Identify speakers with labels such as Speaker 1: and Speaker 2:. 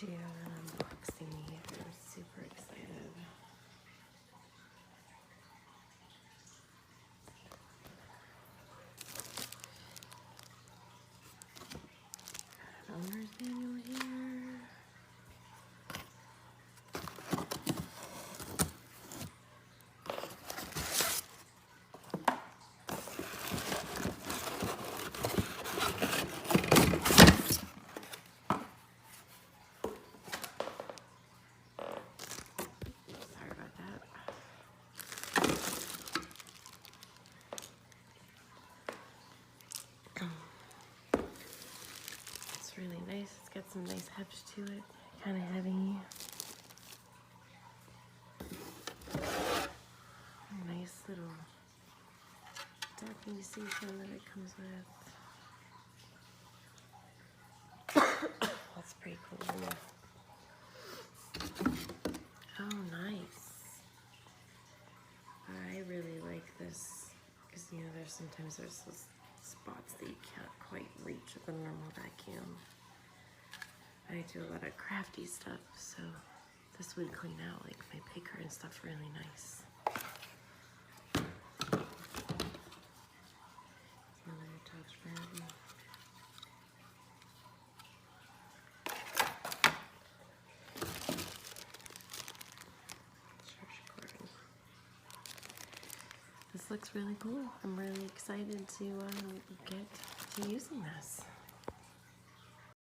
Speaker 1: do an unboxing here. I'm super excited. Owner's manual here. Sorry about that. It's really nice. It's got some nice heft to it. Kind of heavy. Nice little docking station that it comes with. That's pretty cool. Oh, nice. I really like this because, you know, sometimes there's those spots that you can't quite reach with a normal vacuum. I do a lot of crafty stuff, so this would clean out like my picker and stuff really nice. Another attachment. This looks really cool. I'm really excited to get to using this.